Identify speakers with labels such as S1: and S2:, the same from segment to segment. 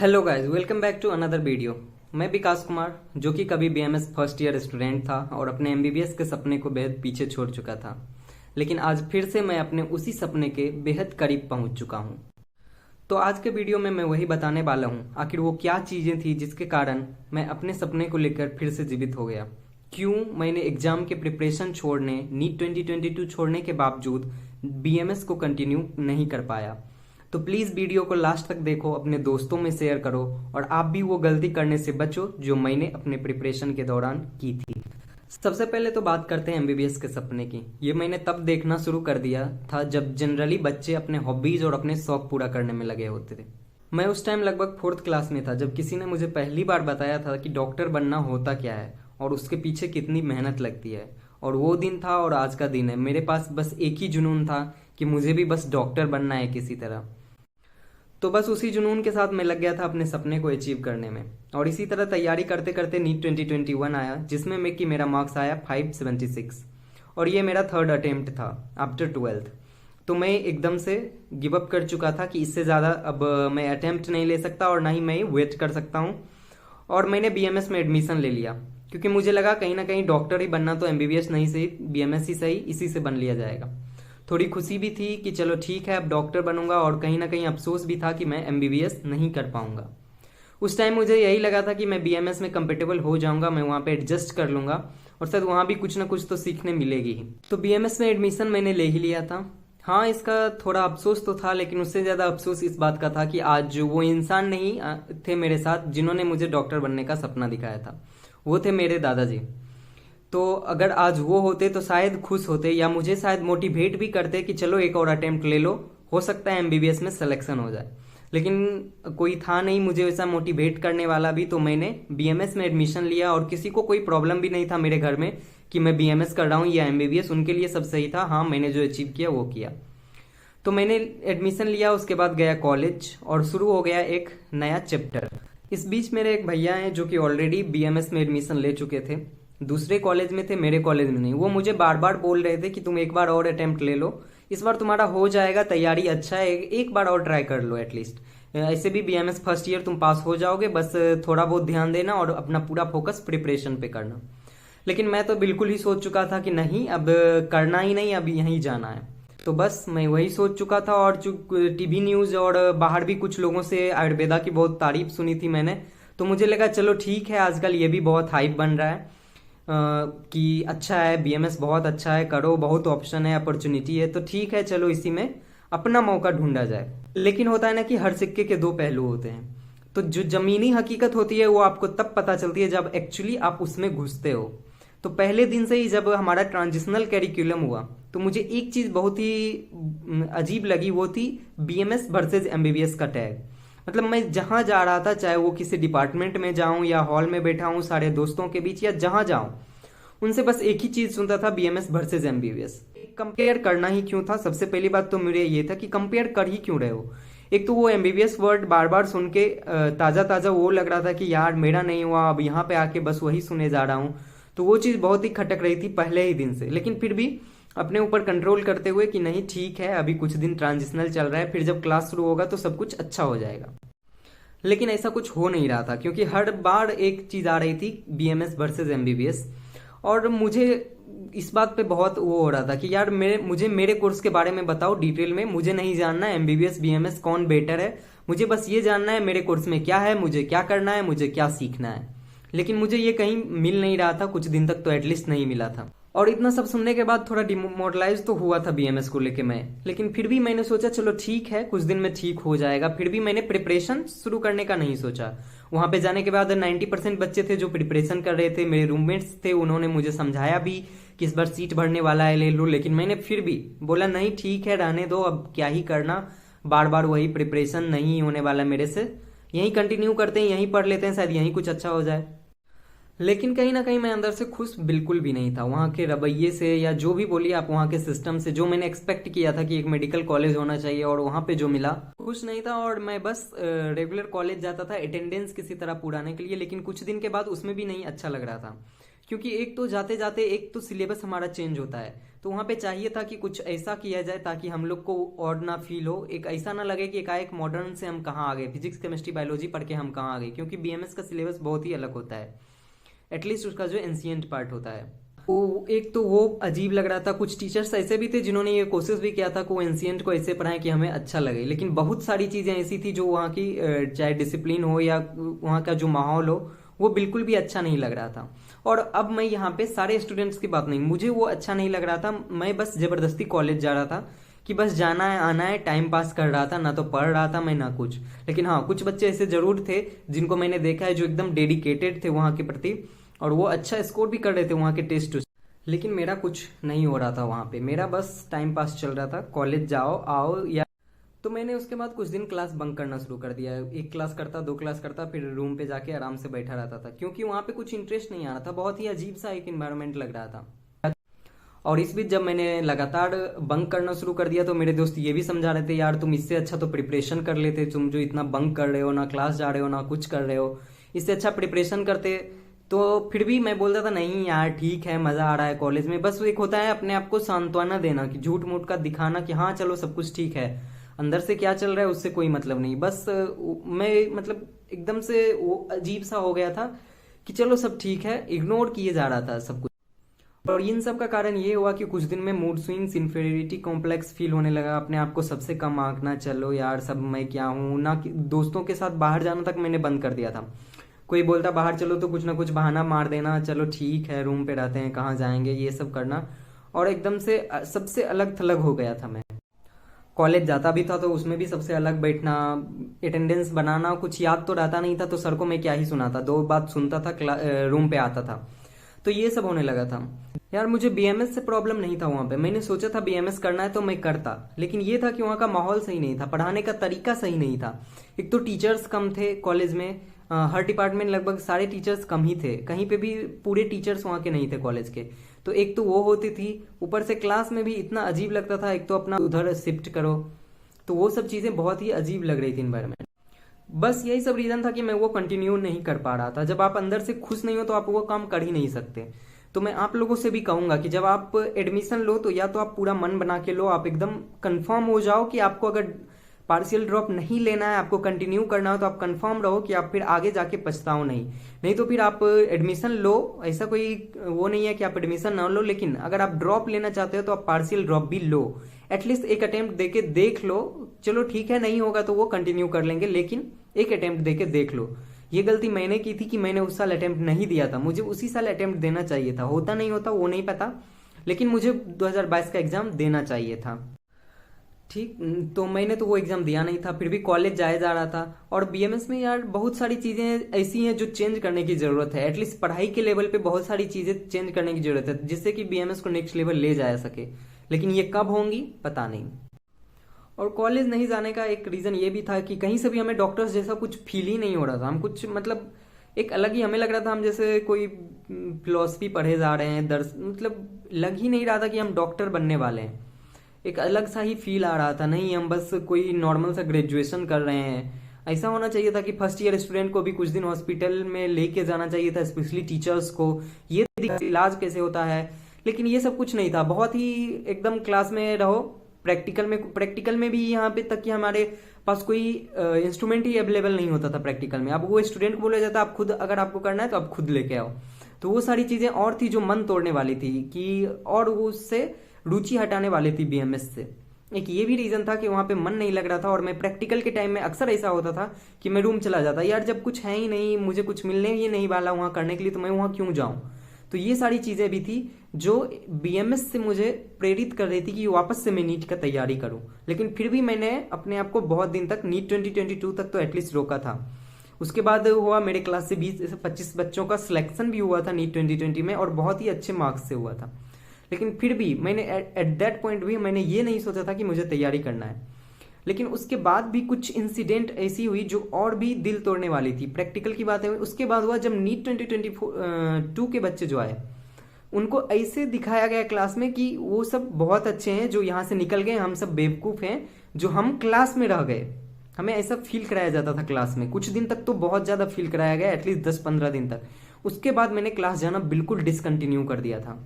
S1: Hello guys, welcome back to another video. मैं विकास कुमार, जो कि कभी बीएमएस फर्स्ट ईयर स्टूडेंट था और अपने एमबीबीएस के सपने को बेहद पीछे छोड़ चुका था। लेकिन आज फिर से मैं अपने उसी सपने के बेहद करीब पहुंच चुका हूं। तो आज के वीडियो में मैं वही बताने वाला हूं, आखिर वो क्या चीज़ें थी जिसके कारण मैं अपने सपने को लेकर फिर से जीवित हो गया। क्यों मैंने एग्जाम के प्रिपरेशन छोड़ने, नीट 2022 छोड़ने के बावजूद बीएमएस को कंटिन्यू नहीं कर पाया। तो प्लीज़ वीडियो को लास्ट तक देखो, अपने दोस्तों में शेयर करो और आप भी वो गलती करने से बचो जो मैंने अपने प्रिपरेशन के दौरान की थी। सबसे पहले तो बात करते हैं एमबीबीएस के सपने की। ये मैंने तब देखना शुरू कर दिया था जब जनरली बच्चे अपने हॉबीज और अपने शौक पूरा करने में लगे होते थे। मैं उस टाइम लगभग 4th क्लास में था जब किसी ने मुझे पहली बार बताया था कि डॉक्टर बनना होता क्या है और उसके पीछे कितनी मेहनत लगती है। और वो दिन था और आज का दिन है। मेरे पास बस एक ही जुनून था कि मुझे भी बस डॉक्टर बनना है किसी तरह। तो बस उसी जुनून के साथ मैं लग गया था अपने सपने को अचीव करने में। और इसी तरह तैयारी करते करते नीट 2021 आया, जिसमें मेरा मार्क्स आया 576 और ये मेरा 3rd अटेम्प्ट था आफ्टर 12th। तो मैं एकदम से गिव अप कर चुका था कि इससे ज़्यादा अब मैं अटेम्प्ट नहीं ले सकता और ना ही मैं वेट कर सकता हूँ। और मैंने बीएमएस में एडमिशन ले लिया क्योंकि मुझे लगा कहीं ना कहीं डॉक्टर ही बनना, तो एमबीबीएस नहीं सही, बीएमएस ही सही, इसी से बन लिया जाएगा। थोड़ी खुशी भी थी कि चलो ठीक है अब डॉक्टर बनूंगा, और कहीं ना कहीं अफसोस भी था कि मैं एमबीबीएस नहीं कर पाऊंगा। उस टाइम मुझे यही लगा था कि मैं बीएमएस में कंफर्टेबल हो जाऊंगा, मैं वहाँ पे एडजस्ट कर लूंगा और शायद वहाँ भी कुछ ना कुछ तो सीखने मिलेगी ही। तो बीएमएस में एडमिशन मैंने ले ही लिया था। हाँ, इसका थोड़ा अफसोस तो था, लेकिन उससे ज़्यादा अफसोस इस बात का था कि आज वो इंसान नहीं थे मेरे साथ जिन्होंने मुझे डॉक्टर बनने का सपना दिखाया था। वो थे मेरे दादाजी। तो अगर आज वो होते तो शायद खुश होते या मुझे शायद मोटिवेट भी करते कि चलो एक और अटेम्प्ट ले लो, हो सकता है एमबीबीएस में सिलेक्शन हो जाए। लेकिन कोई था नहीं मुझे वैसा मोटिवेट करने वाला भी, तो मैंने बीएमएस में एडमिशन लिया और किसी को कोई प्रॉब्लम भी नहीं था मेरे घर में कि मैं बीएमएस कर रहा हूँ या एमबीबीएस। उनके लिए सब सही था। हाँ, मैंने जो अचीव किया वो किया। तो मैंने एडमिशन लिया, उसके बाद गया कॉलेज और शुरू हो गया एक नया चैप्टर। इस बीच मेरे एक भैया हैं जो कि ऑलरेडी बीएमएस में एडमिशन ले चुके थे, दूसरे कॉलेज में थे, मेरे कॉलेज में नहीं। वो मुझे बार बार बोल रहे थे कि तुम एक बार और अटेम्प्ट ले लो, इस बार तुम्हारा हो जाएगा, तैयारी अच्छा है, एक बार और ट्राई कर लो एटलीस्ट। ऐसे भी बीएमएस फर्स्ट ईयर तुम पास हो जाओगे, बस थोड़ा बहुत ध्यान देना और अपना पूरा फोकस प्रिपरेशन पे करना। लेकिन मैं तो बिल्कुल ही सोच चुका था कि नहीं, अब करना ही नहीं, अब यहीं जाना है। तो बस मैं वही सोच चुका था। और टीवी न्यूज़ और बाहर भी कुछ लोगों से आयुर्वेदा की बहुत तारीफ सुनी थी मैंने, तो मुझे लगा चलो ठीक है, आजकल ये भी बहुत हाइप बन रहा है कि अच्छा है, बीएमएस बहुत अच्छा है, करो, बहुत ऑप्शन है, अपॉर्चुनिटी है, तो ठीक है चलो इसी में अपना मौका ढूंढा जाए। लेकिन होता है ना कि हर सिक्के के दो पहलू होते हैं। तो जो जमीनी हकीकत होती है वो आपको तब पता चलती है जब एक्चुअली आप उसमें घुसते हो। तो पहले दिन से ही जब हमारा ट्रांजिशनल कैरिकुलम हुआ तो मुझे एक चीज़ बहुत ही अजीब लगी, वो थी बीएमएस वर्सेज एमबीबीएस का टैग। मतलब मैं जहां जा रहा था, चाहे वो किसी डिपार्टमेंट में जाऊं या हॉल में बैठा हूं सारे दोस्तों के बीच या जहां जाऊं, उनसे बस एक ही चीज सुनता था, बीएमएस वर्सेज एमबीबीएस। कंपेयर करना ही क्यों था? सबसे पहली बात तो मेरे ये था कि कंपेयर कर ही क्यों रहे हो। एक तो वो एमबीबीएस वर्ड बार बार सुन के ताजा ताजा वो लग रहा था कि यार मेरा नहीं हुआ, अब यहाँ पे आके बस वही सुने जा रहा हूँ। तो वो चीज़ बहुत ही खटक रही थी पहले ही दिन से। लेकिन फिर भी अपने ऊपर कंट्रोल करते हुए कि नहीं ठीक है, अभी कुछ दिन ट्रांजिशनल चल रहा है, फिर जब क्लास शुरू होगा तो सब कुछ अच्छा हो जाएगा। लेकिन ऐसा कुछ हो नहीं रहा था क्योंकि हर बार एक चीज़ आ रही थी, बीएमएस वर्सेज एमबीबीएस। और मुझे इस बात पे बहुत वो हो रहा था कि यार मुझे मेरे कोर्स के बारे में बताओ डिटेल में, मुझे नहीं जानना एमबीबीएस बीएमएस कौन बेटर है, मुझे बस ये जानना है मेरे कोर्स में क्या है, मुझे क्या करना है, मुझे क्या सीखना है। लेकिन मुझे ये कहीं मिल नहीं रहा था, कुछ दिन तक तो एटलीस्ट नहीं मिला था। और इतना सब सुनने के बाद थोड़ा डिमोरलाइज तो हुआ था बीएमएस को लेके मैं। लेकिन फिर भी मैंने सोचा चलो ठीक है, कुछ दिन में ठीक हो जाएगा। फिर भी मैंने प्रिपरेशन शुरू करने का नहीं सोचा। वहां पे जाने के बाद 90% बच्चे थे जो प्रिपरेशन कर रहे थे, मेरे रूममेट्स थे, उन्होंने मुझे समझाया भी कि इस बार सीट भरने वाला है, ले लो। लेकिन मैंने फिर भी बोला नहीं ठीक है, रहने दो, अब क्या ही करना, बार बार वही प्रिपरेशन नहीं होने वाला मेरे से, यहीं कंटिन्यू करते हैं, यहीं पढ़ लेते हैं, शायद यहीं कुछ अच्छा हो जाए। लेकिन कहीं ना कहीं मैं अंदर से खुश बिल्कुल भी नहीं था वहाँ के रवैये से, या जो भी बोलिए आप, वहाँ के सिस्टम से। जो मैंने एक्सपेक्ट किया था कि एक मेडिकल कॉलेज होना चाहिए और वहाँ पे जो मिला, खुश नहीं था। और मैं बस रेगुलर कॉलेज जाता था अटेंडेंस किसी तरह पुराने के लिए, लेकिन कुछ दिन के बाद उसमें भी नहीं अच्छा लग रहा था क्योंकि एक तो जाते जाते एक तो सिलेबस हमारा चेंज होता है, तो वहाँ पे चाहिए था कि कुछ ऐसा किया जाए ताकि हम लोग को और ना फील हो, एक ऐसा ना लगे कि एकाएक मॉडर्न से हम कहाँ आ गए, फिजिक्स केमिस्ट्री बायोलॉजी पढ़ के हम कहाँ आ गए, क्योंकि बीएमएस का सिलेबस बहुत ही अलग होता है, एटलीस्ट उसका जो एंशियंट पार्ट होता है वो एक तो वो अजीब लग रहा था। कुछ टीचर्स ऐसे भी थे जिन्होंने ये कोशिश भी किया था कि वो एंशियंट को ऐसे पढ़ाएं कि हमें अच्छा लगे, लेकिन बहुत सारी चीज़ें ऐसी थी जो वहाँ की चाहे डिसिप्लिन हो या वहाँ का जो माहौल हो वो बिल्कुल भी अच्छा नहीं लग रहा था। और अब मैं यहाँ पे सारे स्टूडेंट्स की बात नहीं, मुझे वो अच्छा नहीं लग रहा था, मैं बस जबरदस्ती कॉलेज जा रहा था कि बस जाना है आना है, टाइम पास कर रहा था, ना तो पढ़ रहा था मैं ना कुछ। लेकिन हाँ, कुछ बच्चे ऐसे जरूर थे जिनको मैंने देखा है जो एकदम डेडिकेटेड थे वहाँ के प्रति, और वो अच्छा स्कोर भी कर रहे थे वहाँ के टेस्ट। लेकिन मेरा कुछ नहीं हो रहा था वहाँ पे, मेरा बस टाइम पास चल रहा था, कॉलेज जाओ आओ या। तो मैंने उसके बाद कुछ दिन क्लास बंक करना शुरू कर दिया, एक क्लास करता, दो क्लास करता, फिर रूम पे जाके आराम से बैठा रहता था, क्योंकि वहाँ पे कुछ इंटरेस्ट नहीं आ रहा था, बहुत ही अजीब सा एक इन्वायरमेंट लग रहा था। और इस बीच जब मैंने लगातार बंक करना शुरू कर दिया तो मेरे दोस्त ये भी समझा रहे थे, यार तुम इससे अच्छा तो प्रिपरेशन कर लेते, तुम जो इतना बंक कर रहे हो, ना क्लास जा रहे हो ना कुछ कर रहे हो, इससे अच्छा प्रिपरेशन करते। तो फिर भी मैं बोलता था नहीं यार ठीक है, मजा आ रहा है कॉलेज में, बस एक होता है अपने आप को सांत्वना देना कि झूठ मूठ का दिखाना कि हाँ चलो सब कुछ ठीक है, अंदर से क्या चल रहा है उससे कोई मतलब नहीं। बस मैं मतलब एकदम से वो अजीब सा हो गया था कि चलो सब ठीक है, इग्नोर किए जा रहा था सब कुछ। और इन सब का कारण ये हुआ कि कुछ दिन में mood swings, inferiority complex feel होने लगा, अपने आप को सबसे कम आंकना, चलो यार सब मैं क्या हूँ ना, कि दोस्तों के साथ बाहर जाना तक मैंने बंद कर दिया था। कोई बोलता बाहर चलो तो कुछ ना कुछ बहाना मार देना, चलो ठीक है रूम पे रहते हैं कहाँ जाएंगे, ये सब करना। और एकदम से सबसे अलग थलग हो गया था मैं। कॉलेज जाता भी था तो उसमें भी सबसे अलग बैठना, अटेंडेंस बनाना, कुछ याद तो रहता नहीं था तो सर को मैं क्या ही सुनाता, दो बात सुनता था, रूम पे आता था। तो ये सब होने लगा था यार। मुझे बीएमएस से प्रॉब्लम नहीं था वहाँ पे, मैंने सोचा था बीएमएस करना है तो मैं करता, लेकिन ये था कि वहाँ का माहौल सही नहीं था, पढ़ाने का तरीका सही नहीं था। एक तो टीचर्स कम थे कॉलेज में, हर डिपार्टमेंट लगभग सारे टीचर्स कम ही थे, कहीं पे भी पूरे टीचर्स वहाँ के नहीं थे कॉलेज के। तो एक तो वो होती थी, ऊपर से क्लास में भी इतना अजीब लगता था, एक तो अपना उधर शिफ्ट करो, तो वो सब चीज़ें बहुत ही अजीब लग रही थी इन्वायरमेंट। बस यही सब रीज़न था कि मैं वो कंटिन्यू नहीं कर पा रहा था। जब आप अंदर से खुश नहीं हो तो आप वो काम कर ही नहीं सकते। तो मैं आप लोगों से भी कहूंगा कि जब आप एडमिशन लो तो या तो आप पूरा मन बना के लो, आप एकदम कंफर्म हो जाओ कि आपको अगर पार्शियल ड्रॉप नहीं लेना है, आपको कंटिन्यू करना हो, तो आप कंफर्म रहो कि आप फिर आगे जाके पछताओ नहीं। नहीं तो फिर आप एडमिशन लो, ऐसा कोई वो नहीं है कि आप एडमिशन ना लो, लेकिन अगर आप ड्रॉप लेना चाहते हो तो आप पार्शियल ड्रॉप भी लो, एटलीस्ट एक अटेम्प्ट देके देख लो। चलो ठीक है नहीं होगा तो वो कंटिन्यू कर लेंगे, लेकिन एक अटेम्प्ट देके देख लो। ये गलती मैंने की थी कि मैंने उस साल अटेम्प्ट नहीं दिया था, मुझे उसी साल अटेम्प्ट देना चाहिए था, होता नहीं होता वो नहीं पता, लेकिन मुझे 2022 का एग्जाम देना चाहिए था। ठीक, तो मैंने तो वो एग्जाम दिया नहीं था, फिर भी कॉलेज जाया जा रहा था। और बीएमएस में यार बहुत सारी चीजें ऐसी हैं जो चेंज करने की जरूरत है, एटलीस्ट पढ़ाई के लेवल पे बहुत सारी चीजें चेंज करने की जरूरत है जिससे कि बीएमएस को नेक्स्ट लेवल ले जाया सके, लेकिन ये कब होंगी पता नहीं। और कॉलेज नहीं जाने का एक रीजन ये भी था कि कहीं से भी हमें डॉक्टर्स जैसा कुछ फील ही नहीं हो रहा था, हम कुछ मतलब एक अलग ही हमें लग रहा था, हम जैसे कोई फिलोसफी पढ़े जा रहे हैं, दर्श मतलब लग ही नहीं रहा था कि हम डॉक्टर बनने वाले हैं। एक अलग सा ही फील आ रहा था, नहीं हम बस कोई नॉर्मल सा ग्रेजुएशन कर रहे हैं। ऐसा होना चाहिए था कि फर्स्ट ईयर स्टूडेंट को भी कुछ दिन हॉस्पिटल में लेके जाना चाहिए था, स्पेशली टीचर्स को, ये इलाज कैसे होता है, लेकिन ये सब कुछ नहीं था। बहुत ही एकदम क्लास में रहो, प्रैक्टिकल में भी यहाँ पे तक कि हमारे पास कोई इंस्ट्रूमेंट ही अवेलेबल नहीं होता था प्रैक्टिकल में। अब वो स्टूडेंट को बोला जाता आप खुद, अगर आपको करना है तो आप खुद लेके आओ। तो वो सारी चीजें और थी जो मन तोड़ने वाली थी कि, और वो उससे रुचि हटाने वाली थी बीएमएस से। एक ये भी रीजन था कि वहां पे मन नहीं लग रहा था, और मैं प्रैक्टिकल के टाइम में अक्सर ऐसा होता था कि मैं रूम चला जाता, यार जब कुछ है ही नहीं, मुझे कुछ मिलने ही नहीं वाला वहां करने के लिए, तो मैं वहां क्यों जाऊं। तो ये सारी चीजें भी थी जो बीएमएस से मुझे प्रेरित कर रही थी कि वापस से मैं नीट का तैयारी करूं। लेकिन फिर भी मैंने अपने आप को बहुत दिन तक, नीट 2022 तक तो एटलीस्ट रोका था। उसके बाद हुआ मेरे क्लास से 20 से 25 बच्चों का सिलेक्शन भी हुआ था नीट 2020 में, और बहुत ही अच्छे मार्क्स से हुआ था। लेकिन फिर भी मैंने एट दैट पॉइंट भी मैंने ये नहीं सोचा था कि मुझे तैयारी करना है। लेकिन उसके बाद भी कुछ इंसिडेंट ऐसी हुई जो और भी दिल तोड़ने वाली थी। प्रैक्टिकल की बात है, उसके बाद हुआ जब नीट 2022 के बच्चे जो आए, उनको ऐसे दिखाया गया क्लास में कि वो सब बहुत अच्छे हैं जो यहाँ से निकल गए, हम सब बेवकूफ हैं जो हम क्लास में रह गए। हमें ऐसा फील कराया जाता था क्लास में, कुछ दिन तक तो बहुत ज्यादा फील कराया गया, एटलीस्ट 10-15 दिन तक। उसके बाद मैंने क्लास जाना बिल्कुल डिसकंटिन्यू कर दिया था।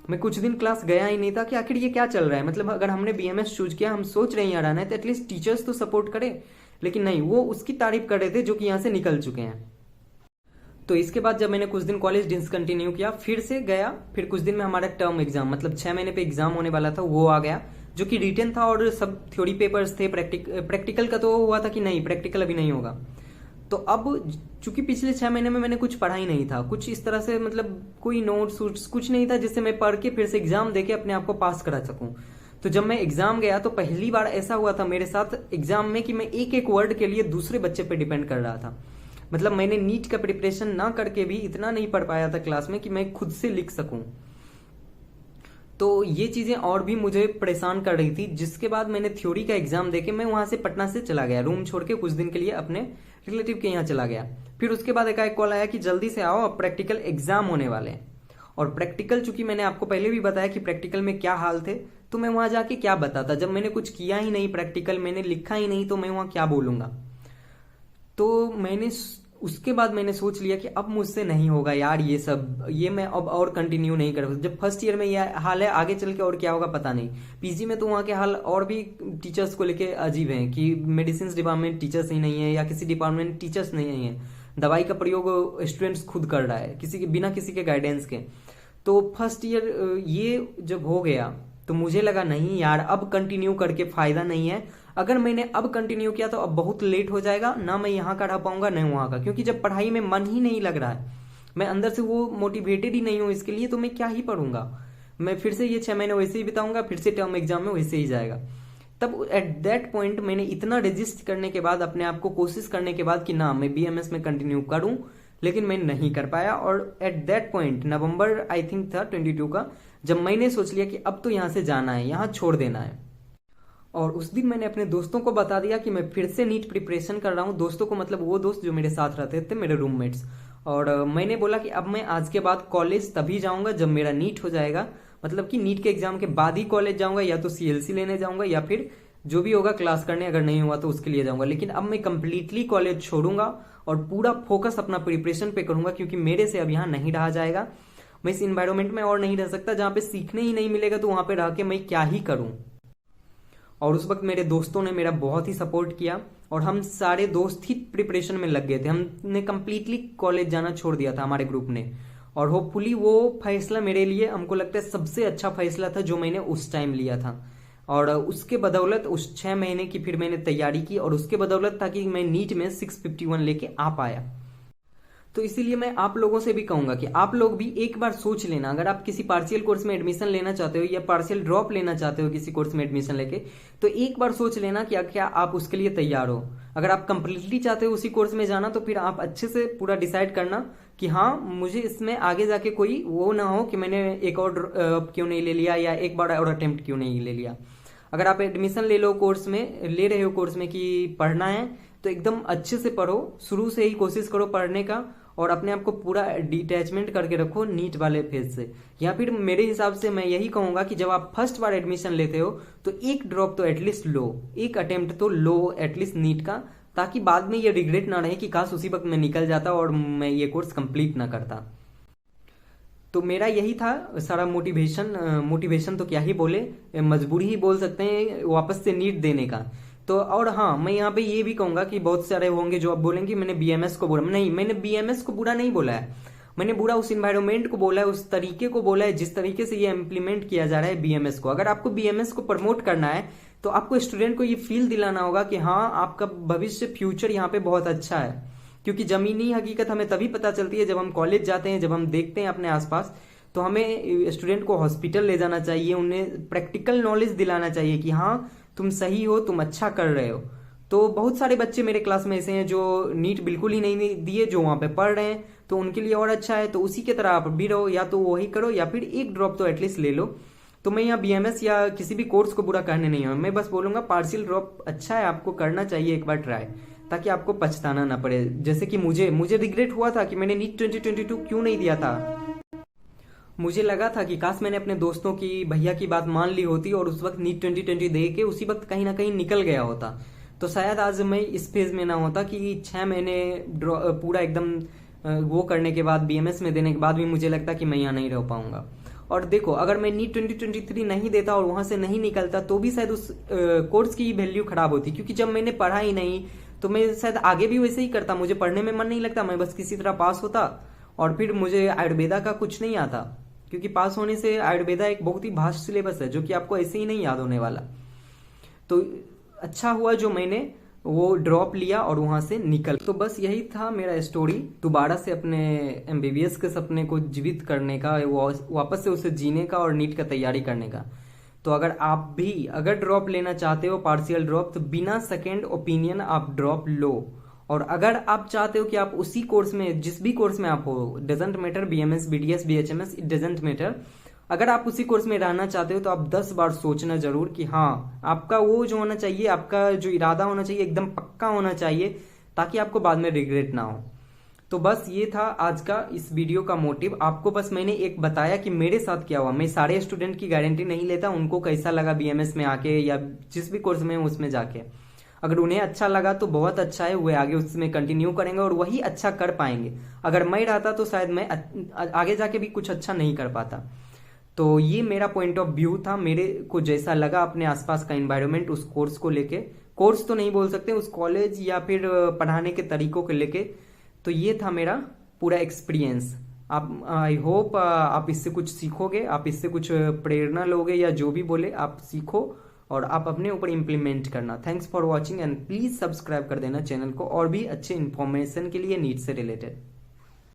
S1: मैं कुछ दिन क्लास गया ही नहीं था कि आखिर ये क्या चल रहा है। मतलब अगर हमने बीएमएस चूज किया, हम सोच रहे हैं यहाँ रहना है, तो एटलीस्ट टीचर्स तो सपोर्ट करे। लेकिन नहीं, वो उसकी तारीफ कर रहे थे जो कि यहाँ से निकल चुके हैं। तो इसके बाद जब मैंने कुछ दिन कॉलेज डिसकंटिन्यू किया, फिर से गया, फिर कुछ दिन में हमारा टर्म एग्जाम, मतलब 6 महीने पे एग्जाम होने वाला था, वो आ गया, जो कि रिटन था और सब थ्योरी पेपर्स थे। प्रैक्टिकल का तो हुआ था कि नहीं, प्रैक्टिकल अभी नहीं होगा। तो अब चूंकि पिछले 6 महीने में मैंने कुछ पढ़ा ही नहीं था, कुछ इस तरह से, मतलब कोई नोट्स कुछ नहीं था जिससे मैं पढ़ के फिर से एग्जाम देके अपने आप को पास करा सकूं। तो जब मैं एग्जाम गया तो पहली बार ऐसा हुआ था मेरे साथ एग्जाम में कि मैं एक एक वर्ड के लिए दूसरे बच्चे पे डिपेंड कर रहा था। मतलब मैंने नीट का प्रिपरेशन ना करके भी इतना नहीं पढ़ पाया था क्लास में कि मैं खुद से लिख सकूं। तो ये चीजें और भी मुझे परेशान कर रही थी, जिसके बाद मैंने थ्योरी का एग्जाम देके मैं वहां से पटना से चला गया, रूम छोड़ के कुछ दिन के लिए अपने रिलेटिव के यहाँ चला गया। फिर उसके बाद एक कॉल आया कि जल्दी से आओ, अब प्रैक्टिकल एग्जाम होने वाले हैं। और प्रैक्टिकल, चूंकि मैंने आपको पहले भी बताया कि प्रैक्टिकल में क्या हाल थे, तो मैं वहां जाके क्या बताता, जब मैंने कुछ किया ही नहीं, प्रैक्टिकल मैंने लिखा ही नहीं, तो मैं वहां क्या बोलूंगा। तो उसके बाद मैंने सोच लिया कि अब मुझसे नहीं होगा यार, ये सब, ये मैं अब और कंटिन्यू नहीं कर सकता। जब फर्स्ट ईयर में ये हाल है, आगे चल के और क्या होगा पता नहीं। पीजी में तो वहाँ के हाल और भी टीचर्स को लेके अजीब हैं कि मेडिसिन डिपार्टमेंट टीचर्स ही नहीं है, या किसी डिपार्टमेंट टीचर्स नहीं है, दवाई का प्रयोग स्टूडेंट्स खुद कर रहा है किसी के बिना किसी के गाइडेंस के। तो फर्स्ट ईयर ये जब हो गया तो मुझे लगा नहीं यार, अब कंटिन्यू करके फायदा नहीं है। अगर मैंने अब कंटिन्यू किया तो अब बहुत लेट हो जाएगा, ना मैं यहाँ का रह पाऊंगा ना वहां का, क्योंकि जब पढ़ाई में मन ही नहीं लग रहा है, मैं अंदर से वो मोटिवेटेड ही नहीं हूँ इसके लिए, तो मैं क्या ही पढ़ूंगा। मैं फिर से ये 6 महीने वैसे ही बिताऊंगा, फिर से टर्म एग्जाम में वैसे ही जाएगा। तब एट दैट पॉइंट मैंने इतना रजिस्ट करने के बाद, अपने आप को कोशिश करने के बाद कि ना मैं बीएमएस में कंटिन्यू करूं, लेकिन मैं नहीं कर पाया। और at that point November I think था 22 का, जब मैंने सोच लिया कि अब तो यहाँ से जाना है, यहाँ छोड़ देना है। और उस दिन मैंने अपने दोस्तों को बता दिया कि मैं फिर से नीट प्रिपरेशन कर रहा हूँ। दोस्तों को मतलब वो दोस्त जो मेरे साथ रहते थे, मेरे रूममेट्स। और मैंने बोला कि अब मैं आज के बाद कॉलेज तभी जाऊंगा जब मेरा नीट हो जाएगा, मतलब कि नीट के एग्जाम के बाद ही कॉलेज जाऊंगा, या तो सीएलसी लेने जाऊंगा या फिर जो भी होगा क्लास करने, अगर नहीं हुआ तो उसके लिए जाऊंगा। लेकिन अब मैं कंप्लीटली कॉलेज छोड़ूंगा और पूरा फोकस अपना प्रिपरेशन पे करूंगा, क्योंकि मेरे से अब यहाँ नहीं रहा जाएगा। मैं इस इन्वायरमेंट में और नहीं रह सकता जहां पे सीखने ही नहीं मिलेगा, तो वहां पे रह के मैं क्या ही करूं। और उस वक्त मेरे दोस्तों ने मेरा बहुत ही सपोर्ट किया और हम सारे दोस्त ही प्रिपरेशन में लग गए थे। हमने कंप्लीटली कॉलेज जाना छोड़ दिया था हमारे ग्रुप ने। और होपफुली वो फैसला मेरे लिए, हमको लगता है, सबसे अच्छा फैसला था जो मैंने उस टाइम लिया था। और उसके बदौलत उस 6 महीने की फिर मैंने तैयारी की, और उसके बदौलत था कि मैं नीट में 651 लेके आ पाया। तो इसीलिए मैं आप लोगों से भी कहूंगा कि आप लोग भी एक बार सोच लेना, अगर आप किसी पार्शियल कोर्स में एडमिशन लेना चाहते हो या पार्शियल ड्रॉप लेना चाहते हो किसी कोर्स में एडमिशन लेके, तो एक बार सोच लेना कि क्या आप उसके लिए तैयार हो। अगर आप कंप्लीटली चाहते हो उसी कोर्स में जाना, तो फिर आप अच्छे से पूरा डिसाइड करना कि हाँ, मुझे इसमें आगे जाके कोई वो ना हो कि मैंने एक और क्यों नहीं ले लिया, या एक बार और अटेम्प्ट क्यों नहीं ले लिया। अगर आप एडमिशन ले लो कोर्स में, ले रहे हो कोर्स में कि पढ़ना है, तो एकदम अच्छे से पढ़ो, शुरू से ही कोशिश करो पढ़ने का, और अपने आप को पूरा डिटैचमेंट करके रखो नीट वाले फेज से। या फिर मेरे हिसाब से मैं यही कहूंगा कि जब आप फर्स्ट बार एडमिशन लेते हो तो एक ड्रॉप तो एटलीस्ट लो, एक अटेम्प्ट तो लो एटलीस्ट नीट का, ताकि बाद में ये रिग्रेट ना रहे कि काश उसी वक्त मैं निकल जाता और मैं ये कोर्स कंप्लीट ना करता। तो मेरा यही था सारा मोटिवेशन तो क्या ही बोले, मजबूरी ही बोल सकते हैं वापस से नीट देने का। तो और हाँ, मैं यहाँ पे ये भी कहूंगा कि बहुत सारे होंगे जो अब बोलेंगे मैंने बीएमएस को बोला। नहीं, मैंने बीएमएस को बुरा नहीं बोला है, मैंने बुरा उस इन्वायरमेंट को बोला है, उस तरीके को बोला है जिस तरीके से ये इम्प्लीमेंट किया जा रहा है बीएमएस को। अगर आपको बीएमएस को प्रमोट करना है तो आपको स्टूडेंट को ये फील दिलाना होगा कि हाँ, आपका भविष्य फ्यूचर यहाँ पे बहुत अच्छा है। क्योंकि जमीनी हकीकत हमें तभी पता चलती है जब हम कॉलेज जाते हैं, जब हम देखते हैं अपने आसपास। तो हमें स्टूडेंट को हॉस्पिटल ले जाना चाहिए, उन्हें प्रैक्टिकल नॉलेज दिलाना चाहिए कि हाँ, तुम सही हो, तुम अच्छा कर रहे हो। तो बहुत सारे बच्चे मेरे क्लास में ऐसे हैं जो नीट बिल्कुल ही नहीं दिए, जो वहां पे पढ़ रहे हैं, तो उनके लिए और अच्छा है। तो उसी के तरह आप भी रहो, या तो वही करो या फिर एक ड्रॉप तो एटलीस्ट ले लो। तो मैं यहाँ बीएमएस या किसी भी कोर्स को बुरा कहने नहीं हूँ, मैं बस बोलूंगा पार्शियल ड्रॉप अच्छा है, आपको करना चाहिए एक बार ट्राई, ताकि आपको पछताना ना पड़े। जैसे कि मुझे रिग्रेट हुआ था कि मैंने नीट 2022 क्यों नहीं दिया था। मुझे लगा था कि काश मैंने अपने दोस्तों की, भैया की बात मान ली होती और उस वक्त नीट 2020 दे के उसी वक्त कहीं ना कहीं निकल गया होता, तो शायद आज मैं इस फेज में ना होता कि 6 महीने पूरा एकदम वो करने के बाद BMS में देने के बाद भी मुझे लगता कि मैं यहाँ नहीं रह पाऊंगा। और देखो, अगर मैं नीट 2023 नहीं देता और वहां से नहीं निकलता तो भी शायद उस कोर्स की वैल्यू खराब होती, क्योंकि जब मैंने पढ़ा ही नहीं तो मैं शायद आगे भी वैसे ही करता। मुझे पढ़ने में मन नहीं लगता, मैं बस किसी तरह पास होता और फिर मुझे आयुर्वेदा का कुछ नहीं आता, क्योंकि पास होने से आयुर्वेदा एक बहुत ही भास्ट सिलेबस है जो कि आपको ऐसे ही नहीं याद होने वाला। तो अच्छा हुआ जो मैंने वो ड्रॉप लिया और वहां से निकल। तो बस यही था मेरा स्टोरी, दोबारा से अपने MBBS के सपने को जीवित करने का, वापस से उसे जीने का और नीट का तैयारी करने का। तो अगर आप भी अगर ड्रॉप लेना चाहते हो, पार्शियल ड्रॉप, तो बिना सेकेंड ओपिनियन आप ड्रॉप लो। और अगर आप चाहते हो कि आप उसी कोर्स में, जिस भी कोर्स में आप हो, doesn't matter, BMS, BDS, BHMS, it doesn't matter, अगर आप उसी कोर्स में रहना चाहते हो तो आप 10 बार सोचना जरूर कि हाँ, आपका वो जो होना चाहिए, आपका जो इरादा होना चाहिए एकदम पक्का होना चाहिए, ताकि आपको बाद में रिग्रेट ना हो। तो बस ये था आज का इस वीडियो का मोटिव। आपको बस मैंने एक बताया कि मेरे साथ क्या हुआ। मैं सारे स्टूडेंट की गारंटी नहीं लेता, उनको कैसा लगा BMS में आके या जिस भी कोर्स में उसमें जाके। अगर उन्हें अच्छा लगा तो बहुत अच्छा है, वे आगे उसमें कंटिन्यू करेंगे और वही अच्छा कर पाएंगे। अगर मैं रहता तो शायद मैं आगे जाके भी कुछ अच्छा नहीं कर पाता। तो ये मेरा पॉइंट ऑफ व्यू था, मेरे को जैसा लगा अपने आसपास का एनवायरनमेंट उस कोर्स को लेके, कोर्स तो नहीं बोल सकते, उस कॉलेज या फिर पढ़ाने के तरीकों को लेके। तो ये था मेरा पूरा एक्सपीरियंस। आप, आई होप आप इससे कुछ सीखोगे, आप इससे कुछ प्रेरणा लोगे, या जो भी बोले आप सीखो और आप अपने ऊपर इम्प्लीमेंट करना। Thanks for watching and please subscribe कर देना चैनल को और भी अच्छे इन्फॉर्मेशन के लिए नीट से रिलेटेड।